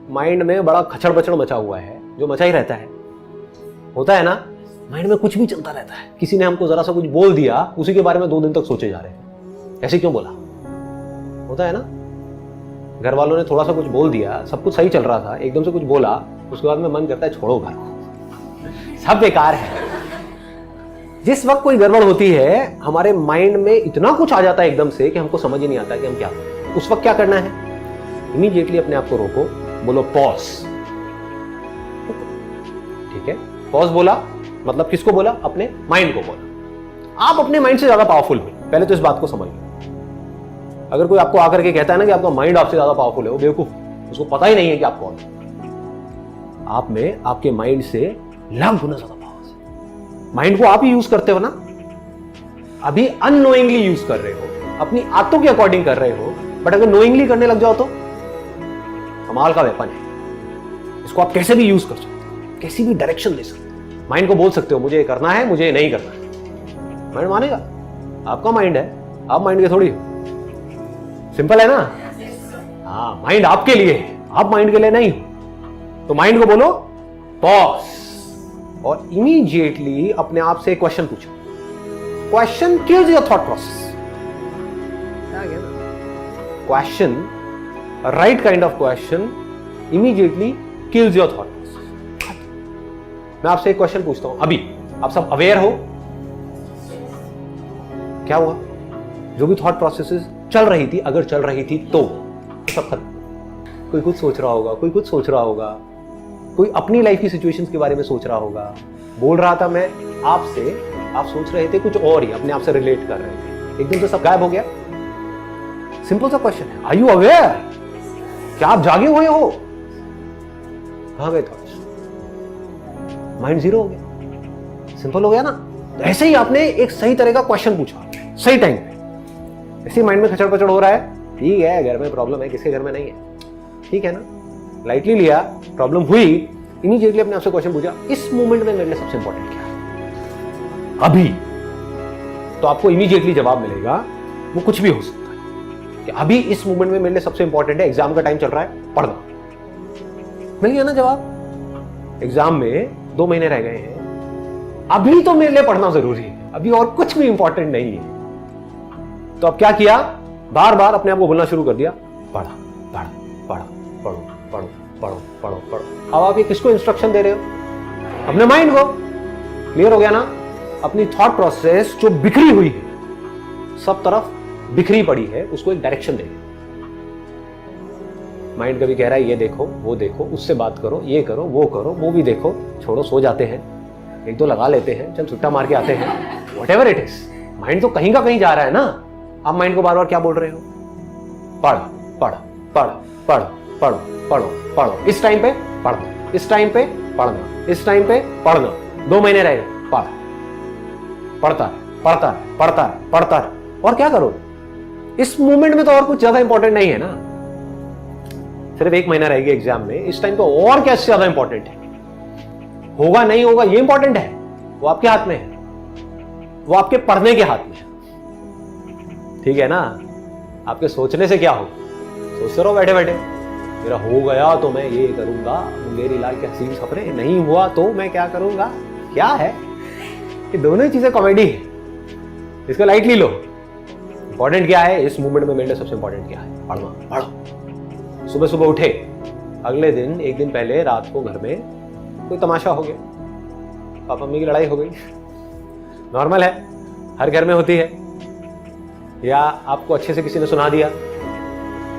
Mind में बड़ा खचड़ बचड़ मचा हुआ है, जो मचा ही रहता है, होता है ना, माइंड में कुछ भी चलता रहता है। किसी ने हमको जरा सा कुछ बोल दिया, उसी के बारे में 2 दिन तक सोचे जा रहे हैं, ऐसे क्यों बोला, होता है ना। घर वालों ने थोड़ा सा कुछ बोल दिया, सब कुछ सही चल रहा था, एकदम से कुछ बोला, उसके बाद में मन करता है छोड़ो घर को, सब बेकार है। जिस वक्त कोई गड़बड़ होती है, हमारे माइंड में इतना कुछ आ जाता है एकदम से कि हमको समझ ही नहीं आता कि हम क्या करें। उस वक्त क्या करना है, इमीडिएटली अपने आप को रोको, बोलो पॉज। ठीक है, पॉज बोला मतलब किसको बोला, अपने माइंड को बोला। आप अपने माइंड से ज्यादा पावरफुल हो, पहले तो इस बात को समझ लो। अगर कोई आपको आकर के कहता है ना कि आपका माइंड आपसे ज्यादा पावरफुल है, वो बेवकूफ, उसको पता ही नहीं है कि आप कौन है। आप में आपके माइंड से लाख गुना ज्यादा पावर है। माइंड को आप ही यूज करते हो ना, अभी अननोइंगली यूज कर रहे हो, अपनी आदतों के अकॉर्डिंग कर रहे हो, बट अगर नोइंगली करने लग जाओ तो कमाल का वेपन है। इसको आप कैसे भी यूज कर सकते हो, कैसी भी डायरेक्शन दे सकते हो। माइंड को बोल सकते हो मुझे ये करना है, मुझे ये नहीं करना है, माइंड मानेगा। आपका माइंड है, आप माइंड के थोड़ी हो। सिंपल है ना। हाँ, माइंड आपके लिए है, आप माइंड के लिए नहीं हो। तो माइंड को बोलो पॉज, और इमीडिएटली अपने आप से क्वेश्चन पूछो। Question kills your thought process. Question, right kind of question immediately kills your thought process. मैं आपसे एक क्वेश्चन पूछता हूं, अभी आप सब अवेयर हो क्या हुआ, जो भी थॉट प्रोसेसेस चल रही थी, अगर चल रही थी तो सब खत्म। कोई कुछ सोच रहा होगा, कोई कुछ सोच रहा होगा, कोई अपनी लाइफ की सिचुएशंस के बारे में सोच रहा होगा। बोल रहा था मैं आपसे, आप सोच रहे थे कुछ और ही, अपने आप से रिलेट कर रहे थे, एकदम से सब गायब हो गया। सिंपल सा क्वेश्चन है, आर यू अवेयर? क्या आप जागे हुए हो? कहां गए थॉट्स? माइंड जीरो हो गया। सिंपल हो गया ना। तो ऐसे ही आपने एक सही तरह का क्वेश्चन पूछा सही टाइम पे। ऐसे माइंड में खचड़ पचड़ हो रहा है, ठीक है, घर में प्रॉब्लम है, किसके घर में नहीं है, ठीक है ना, लाइटली लिया, प्रॉब्लम हुई, इमीडिएटली अपने आपसे क्वेश्चन पूछा, इस मोमेंट में मेरे लिए सबसे इंपॉर्टेंट क्या है अभी। तो आपको इमीडिएटली जवाब मिलेगा, वो कुछ भी हो सकता है कि अभी इस मोमेंट में मेरे लिए सबसे इंपॉर्टेंट है, एग्जाम का टाइम चल रहा है, पढ़ना। मिल गया ना जवाब। एग्जाम में 2 महीने रह गए हैं, अभी तो मेरे लिए पढ़ना जरूरी है, अभी और कुछ भी इंपॉर्टेंट नहीं है। तो अब क्या किया, बार बार अपने आप को बोलना शुरू कर दिया, पढ़ा पढ़ा पढ़ा, पढ़ो पढ़ो पढ़ो पढ़ो पढ़ो। अब आप ये किसको इंस्ट्रक्शन दे रहे हो? अपने माइंड को। क्लियर हो गया ना। अपनी थॉट प्रोसेस जो बिखरी हुई है, सब तरफ बिखरी पड़ी है, उसको एक डायरेक्शन दे। माइंड कभी कह रहा है ये देखो, वो देखो, उससे बात करो, ये करो, वो भी देखो, छोड़ो, सो जाते हैं, 1-2 लगा लेते हैं, चल छुट्टा मार के आते हैं, व्हाटएवर इट इज। माइंड तो कहीं का कहीं जा रहा है ना। आप माइंड को बार बार क्या बोल रहे हो? पढ़ पढ़ पढ़ पढ़ पढ़ो पढ़ो पढ़ो, इस टाइम पे पढ़ना, इस टाइम पे पढ़ना, इस टाइम पे पढ़ना। 2 महीने रह गए, पढ़, पढ़ता है पढ़ता है पढ़ता है पढ़ता है। और क्या करो इस मोमेंट में, तो और कुछ ज्यादा इंपॉर्टेंट नहीं है ना। सिर्फ 1 महीना रहेगा एग्जाम में, इस टाइम पे और क्या ज्यादा इंपॉर्टेंट है? होगा नहीं होगा ये इंपॉर्टेंट है, वो आपके हाथ में है, वो आपके पढ़ने के हाथ में है। ठीक है ना। आपके सोचने से क्या हो, सोचते रहो बैठे बैठे, मेरा हो गया तो मैं ये करूंगा, मुंगेरी लाल के हसीन सपने, नहीं हुआ तो मैं क्या करूंगा। क्या है ये दोनों ही चीजें कॉमेडी है, इसको लाइटली लो। इंपॉर्टेंट क्या है इस मूवमेंट में, मेरे लिए सबसे इंपॉर्टेंट क्या है? पढ़ना। पढ़ो। सुबह सुबह उठे, अगले दिन 1 दिन पहले रात को घर में कोई तमाशा हो गया, पापा मम्मी की लड़ाई हो गई, नॉर्मल है, हर घर में होती है, या आपको अच्छे से किसी ने सुना दिया,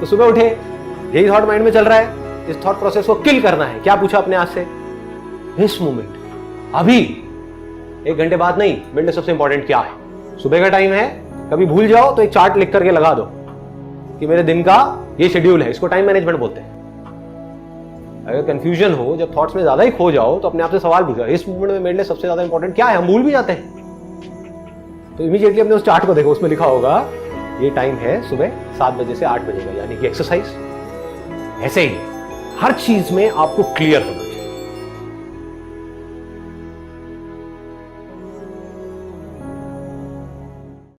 तो सुबह उठे, यही थॉट माइंड में चल रहा है, इस थॉट प्रोसेस को किल करना है। क्या पूछा अपने आप से? इस मोमेंट, अभी 1 घंटे बाद नहीं, मेरे लिए सबसे इंपॉर्टेंट क्या है? सुबह का टाइम है, कभी भूल जाओ तो एक चार्ट लिख करके लगा दो कि मेरे दिन का ये शेड्यूल है, इसको टाइम मैनेजमेंट बोलते हैं। अगर कंफ्यूजन हो, जब थॉट्स में ज्यादा ही खो जाओ, तो अपने आप से सवाल पूछो, इस मोमेंट में मेरे लिए सबसे ज्यादा इंपॉर्टेंट क्या है? हम भूल भी जाते हैं। तो इमीडिएटली अपने उस चार्ट को देखो, उसमें लिखा होगा ये टाइम है सुबह 7 बजे से 8 बजे का, यानी कि एक्सरसाइज। ऐसे ही हर चीज में आपको क्लियर होना।